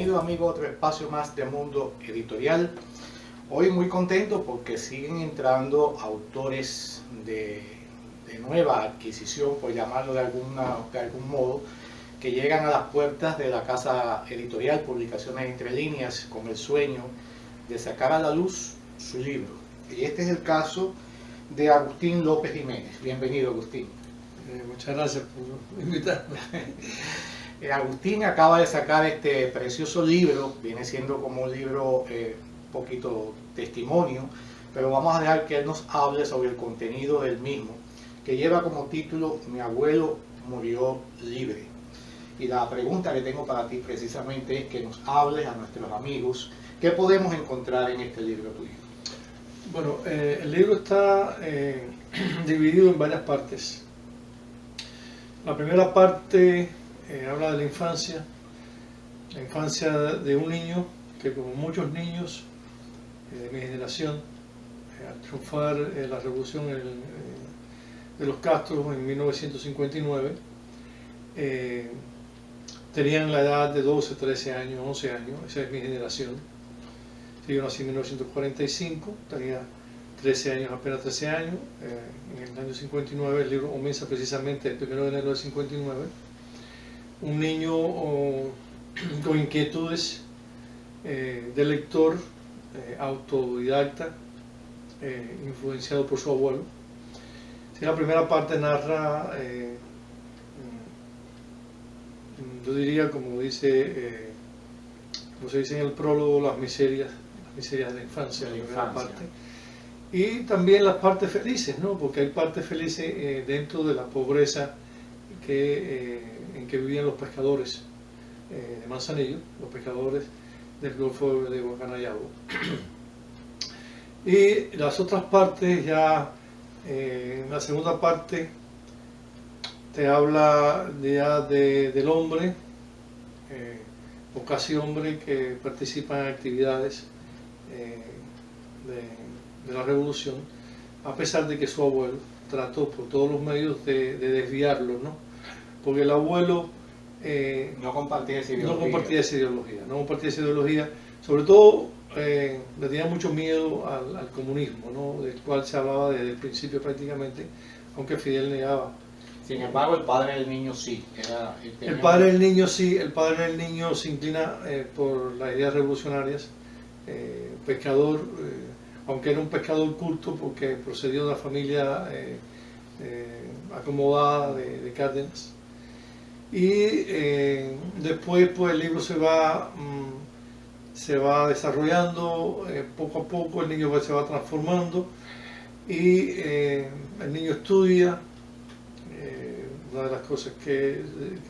Bienvenido amigo a otro espacio más de Mundo Editorial. Hoy muy contento porque siguen entrando autores de nueva adquisición, por llamarlo de algún modo, que llegan a las puertas de la casa editorial Publicaciones Entre Líneas con el sueño de sacar a la luz su libro. Y este es el caso de Agustín López Jiménez. Bienvenido, Agustín. Muchas gracias por invitarme. Agustín acaba de sacar este precioso libro, viene siendo como un libro poquito testimonio, pero vamos a dejar que él nos hable sobre el contenido del mismo, que lleva como título Mi abuelo murió libre. Y la pregunta que tengo para ti precisamente es que nos hables a nuestros amigos qué podemos encontrar en este libro tuyo. Bueno, el libro está dividido en varias partes. La primera parte habla de la infancia de un niño que, como muchos niños de mi generación, al triunfar la revolución de los Castros en 1959, tenían la edad de 12, 13 años, 11 años, esa es mi generación. Yo nací en 1945, tenía 13 años, apenas 13 años, en el año 59, el libro comienza precisamente el 1 de enero del 59, un niño con inquietudes de lector, autodidacta, influenciado por su abuelo. Sí, la primera parte narra, yo diría, como se dice en el prólogo, las miserias de la infancia, parte. Y también las partes felices, ¿no? Porque hay partes felices dentro de la pobreza en que vivían los pescadores de Manzanillo, los pescadores del Golfo de Guacanayabo. Y las otras partes ya, la segunda parte te habla ya del hombre, o casi hombre, que participa en actividades de la revolución, a pesar de que su abuelo trató por todos los medios de desviarlo, ¿no? Porque el abuelo no compartía esa ideología, sobre todo le tenía mucho miedo al comunismo, ¿no? Del cual se hablaba desde el principio prácticamente, aunque Fidel negaba. Sin embargo, el padre del niño sí. El padre del niño se inclina por las ideas revolucionarias, pescador, aunque era un pescador culto porque procedió de una familia acomodada de Cárdenas. Y después pues el libro se va desarrollando poco a poco, el niño se va transformando y el niño estudia, una de las cosas que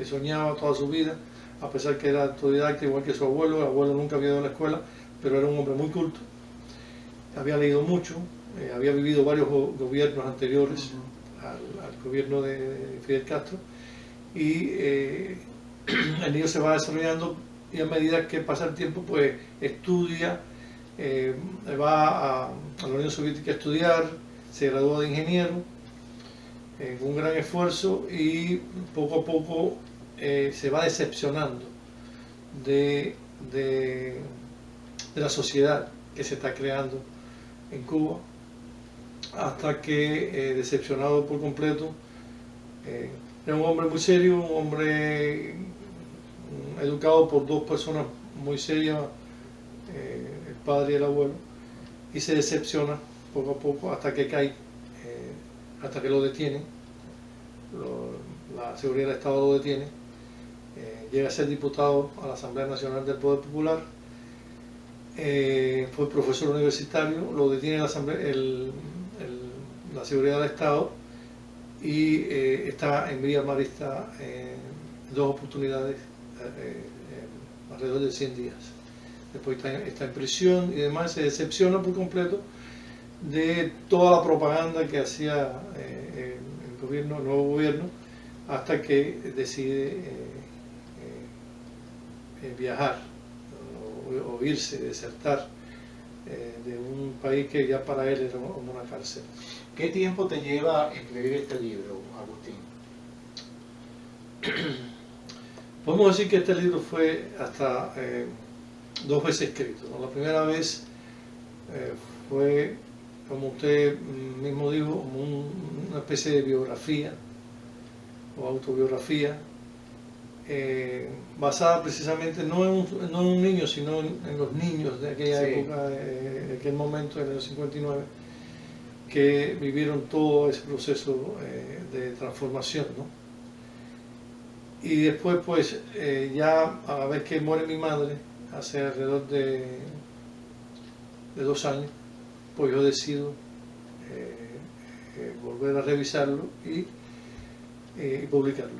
soñaba toda su vida, a pesar que era autodidacta igual que su abuelo. El abuelo nunca había ido a la escuela, pero era un hombre muy culto, había leído mucho, había vivido varios gobiernos anteriores al gobierno de Fidel Castro, y el niño se va desarrollando, y a medida que pasa el tiempo pues estudia, va a la Unión Soviética a estudiar, se gradúa de ingeniero con un gran esfuerzo, y poco a poco se va decepcionando de la sociedad que se está creando en Cuba, hasta que decepcionado por completo, era un hombre muy serio, un hombre educado por dos personas muy serias, el padre y el abuelo, y se decepciona poco a poco hasta que cae, hasta que lo detienen, la seguridad del Estado lo detiene, llega a ser diputado a la Asamblea Nacional del Poder Popular, fue profesor universitario, lo detiene la seguridad del Estado, y está en Villa Marista dos oportunidades, alrededor de 100 días. Después está en prisión y demás, se decepciona por completo de toda la propaganda que hacía el nuevo gobierno, hasta que decide viajar o irse, desertar de un país que ya para él era como una cárcel. ¿Qué tiempo te lleva escribir este libro, Agustín? Podemos decir que este libro fue hasta 2 veces escrito, ¿no? La primera vez fue, como usted mismo dijo, como una especie de biografía o autobiografía, basada precisamente no en un niño, sino en los niños de aquella época, de aquel momento, en el 59, que vivieron todo ese proceso de transformación, ¿no? Y después, pues, ya a la vez que muere mi madre, hace alrededor de 2 años, pues yo decido volver a revisarlo y publicarlo.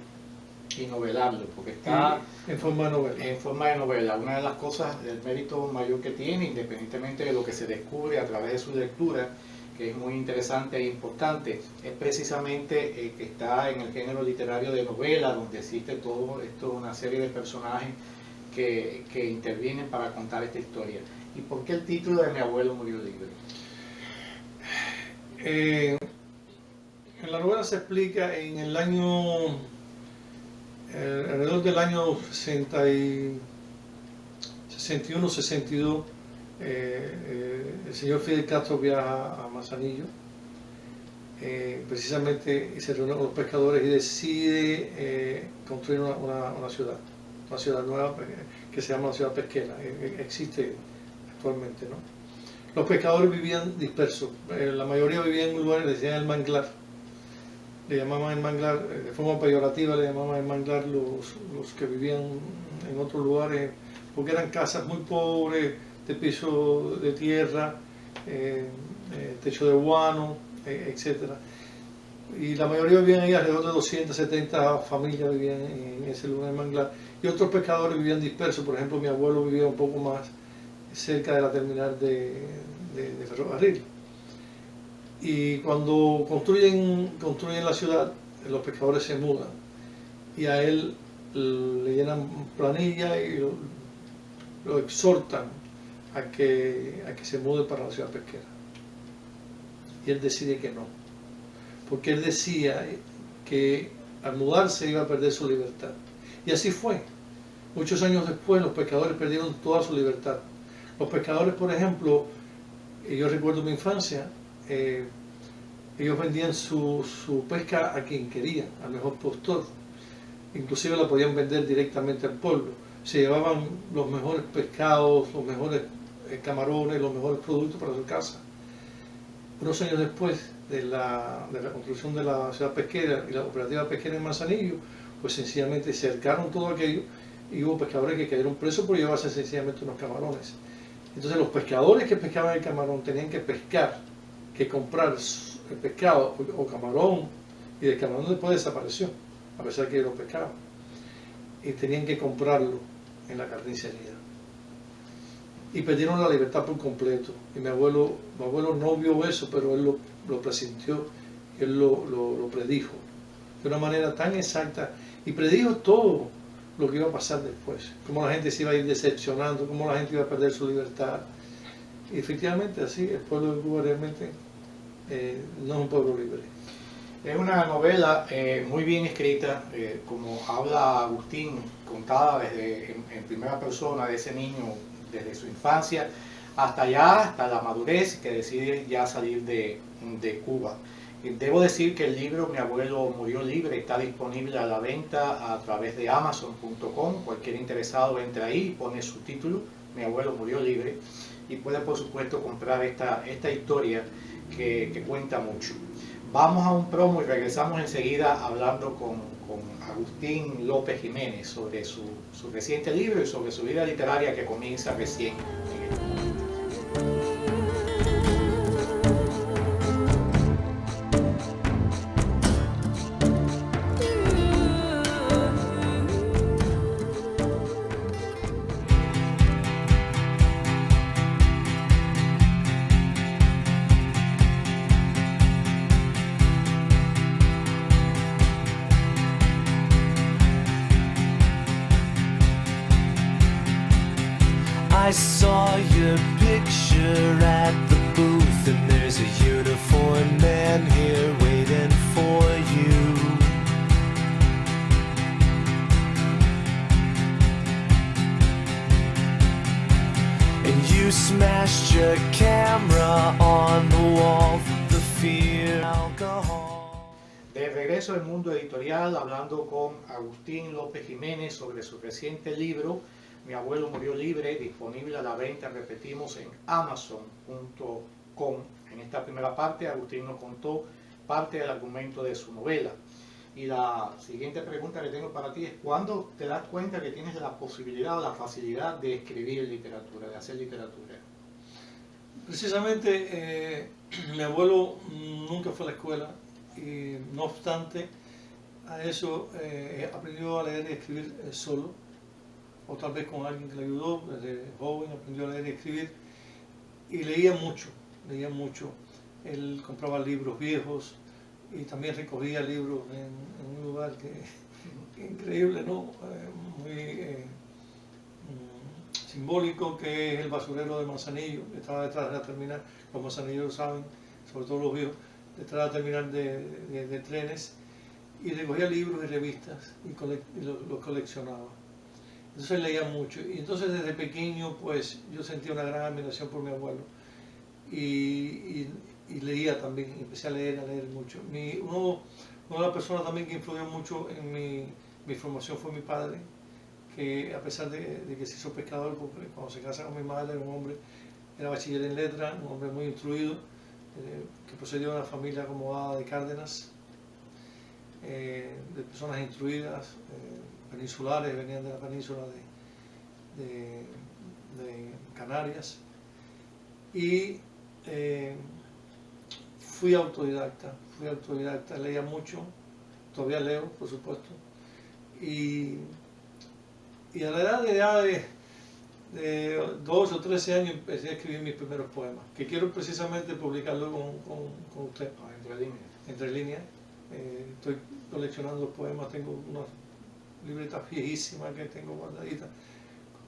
Y novelarlo, porque está en forma de novela. En forma de novela. Una de las cosas, el mérito mayor que tiene, independientemente de lo que se descubre a través de su lectura, que es muy interesante e importante, es precisamente que está en el género literario de novela, donde existe todo esto, una serie de personajes que intervienen para contar esta historia. ¿Y por qué el título de Mi abuelo murió libre? En la novela se explica en el año, alrededor del año 61-62, el señor Fidel Castro viaja a Manzanillo, precisamente, y se reúne con los pescadores y decide construir una ciudad nueva que se llama la ciudad pesquera. Existe actualmente, ¿no? Los pescadores vivían dispersos, la mayoría vivían en un lugar que decían el manglar. Le llamaban el manglar, de forma peyorativa le llamaban el manglar los que vivían en otros lugares, porque eran casas muy pobres, de piso de tierra, techo de guano, etc. Y la mayoría vivían ahí, alrededor de 270 familias vivían en ese lugar, el manglar. Y otros pescadores vivían dispersos, por ejemplo mi abuelo vivía un poco más cerca de la terminal de ferrocarril. Y cuando construyen la ciudad, los pescadores se mudan y a él le llenan planilla y lo exhortan a que se mude para la ciudad pesquera. Y él decide que no, porque él decía que al mudarse iba a perder su libertad. Y así fue. Muchos años después los pescadores perdieron toda su libertad. Los pescadores, por ejemplo, yo recuerdo mi infancia, ellos vendían su pesca a quien querían, al mejor postor. Inclusive la podían vender directamente al pueblo. Se llevaban los mejores pescados, los mejores camarones, los mejores productos para su casa. Unos años después de la construcción de la ciudad pesquera y la operativa pesquera en Manzanillo, pues sencillamente cercaron todo aquello y hubo pescadores que cayeron presos por llevarse sencillamente unos camarones. Entonces los pescadores que pescaban el camarón tenían que pescar, que comprar el pescado o camarón, y el camarón después desapareció, a pesar que lo pescaban. Y tenían que comprarlo en la carnicería. Y perdieron la libertad por completo. Y mi abuelo no vio eso, pero él lo presintió, él lo predijo de una manera tan exacta. Y predijo todo lo que iba a pasar después, cómo la gente se iba a ir decepcionando, cómo la gente iba a perder su libertad. Y efectivamente así, el pueblo de Cuba realmente no es un pueblo libre. Es una novela muy bien escrita, como habla Agustín, contada en primera persona de ese niño desde su infancia hasta la madurez, que decide ya salir de Cuba. Debo decir que el libro Mi abuelo murió libre está disponible a la venta a través de Amazon.com. Cualquier interesado entra ahí y pone su título, Mi abuelo murió libre, y puede por supuesto comprar esta historia que cuenta mucho. Vamos a un promo y regresamos enseguida hablando con Agustín López Jiménez sobre su reciente libro y sobre su vida literaria que comienza recién en este momento. I saw your picture at the booth, and there's a uniformed man here waiting for you. You smashed your camera on the wall, the fear, alcohol. De regreso al mundo editorial, hablando con Agustín López Jiménez sobre su reciente libro, Mi abuelo murió libre, disponible a la venta, repetimos, en Amazon.com. En esta primera parte, Agustín nos contó parte del argumento de su novela. Y la siguiente pregunta que tengo para ti es: ¿cuándo te das cuenta que tienes la posibilidad o la facilidad de escribir literatura, de hacer literatura? Precisamente, mi abuelo nunca fue a la escuela y no obstante a eso aprendió a leer y escribir solo, o tal vez con alguien que le ayudó. Desde joven aprendió a leer y escribir y leía mucho. Él compraba libros viejos y también recogía libros en un lugar que increíble, ¿no? Muy simbólico, que es el basurero de Manzanillo, que estaba detrás de la terminal. Los manzanilleros lo saben, sobre todo los viejos, detrás de la terminal de trenes, y recogía libros y revistas y los coleccionaba. Entonces leía mucho, y entonces desde pequeño pues yo sentía una gran admiración por mi abuelo y leía también, empecé a leer mucho. Una de las personas también que influyó mucho en mi formación fue mi padre, que a pesar de que se hizo pescador, porque cuando se casa con mi madre era un hombre, era bachiller en letras, un hombre muy instruido, que procedió de una familia acomodada de Cárdenas, de personas instruidas, peninsulares, venían de la península de Canarias, y fui autodidacta, leía mucho, todavía leo, por supuesto, y a la edad de 12 o 13 años empecé a escribir mis primeros poemas, que quiero precisamente publicarlo con usted. Entre líneas. Estoy coleccionando poemas, tengo unas libretas viejísimas que tengo guardaditas,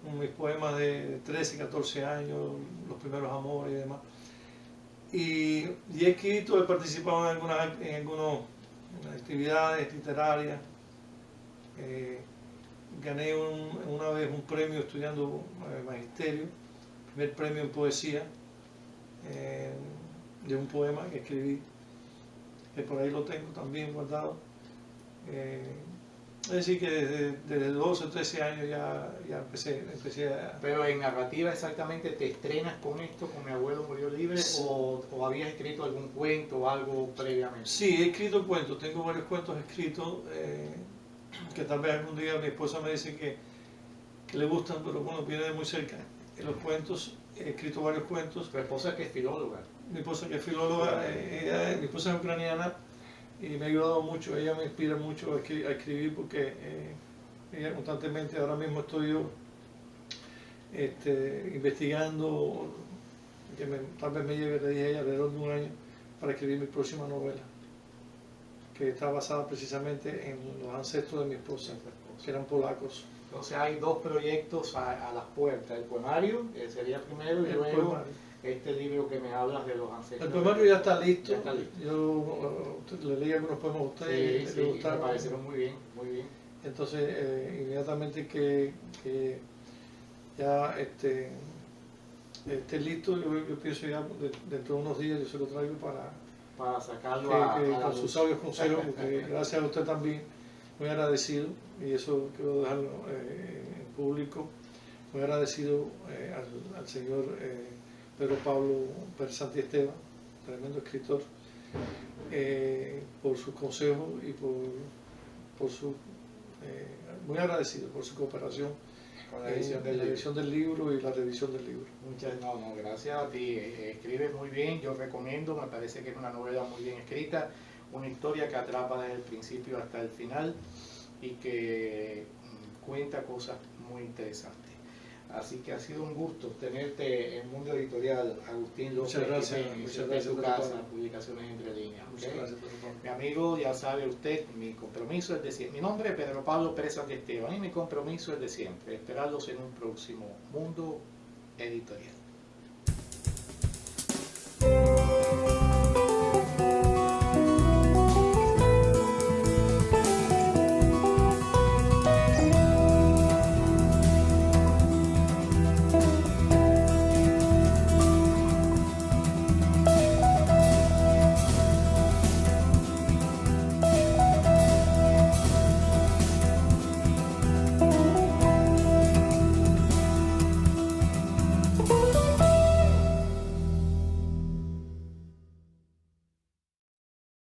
con mis poemas de 13, 14 años, los primeros amores y demás. Y he escrito, he participado en algunas actividades literarias. Gané una vez un premio estudiando magisterio, primer premio en poesía, de un poema que escribí, que por ahí lo tengo también guardado. Es decir, que desde 12 o 13 años ya empecé a... Pero en narrativa exactamente, ¿te estrenas con esto, con Mi abuelo murió libre, sí, o habías escrito algún cuento o algo previamente? Sí, he escrito cuentos, tengo varios cuentos escritos, que tal vez algún día mi esposa me dice que le gustan, pero bueno, viene de muy cerca. En los cuentos, he escrito varios cuentos. ¿Tu esposa que es filóloga? Mi esposa que es filóloga, mi esposa es ucraniana y me ha ayudado mucho, ella me inspira mucho a escribir porque ella constantemente, ahora mismo estoy yo investigando, que tal vez me lleve, le dije a ella, alrededor de un año para escribir mi próxima novela, que está basada precisamente en los ancestros de mi esposa, que eran polacos. Entonces hay dos proyectos a las puertas: el poemario, que sería primero, y luego este libro que me hablas de los ancestros. El poemario ya está listo. Ya está listo. Yo le leí algunos poemas a ustedes, sí, me parecieron muy bien, muy bien. Entonces, inmediatamente que ya esté listo, yo pienso ya dentro de unos días yo se lo traigo para sacarlo con sus sabios consejos, porque gracias a usted también, muy agradecido, y eso quiero dejarlo en público, muy agradecido al señor Pedro Pablo Pérez Santiesteban, tremendo escritor, por sus consejos y por su, muy agradecido por su cooperación con la edición del libro y la revisión del libro. Gracias a ti, escribes muy bien, yo recomiendo, me parece que es una novela muy bien escrita, una historia que atrapa desde el principio hasta el final y que cuenta cosas muy interesantes. Así que ha sido un gusto tenerte en Mundo Editorial, Agustín López. Muchas gracias. Muchas gracias por tu casa, Publicaciones Entre Líneas. Muchas gracias. Mi amigo, ya sabe usted, mi compromiso es de siempre. Mi nombre es Pedro Pablo Pérez Santiesteban y mi compromiso es de siempre, esperarlos en un próximo Mundo Editorial.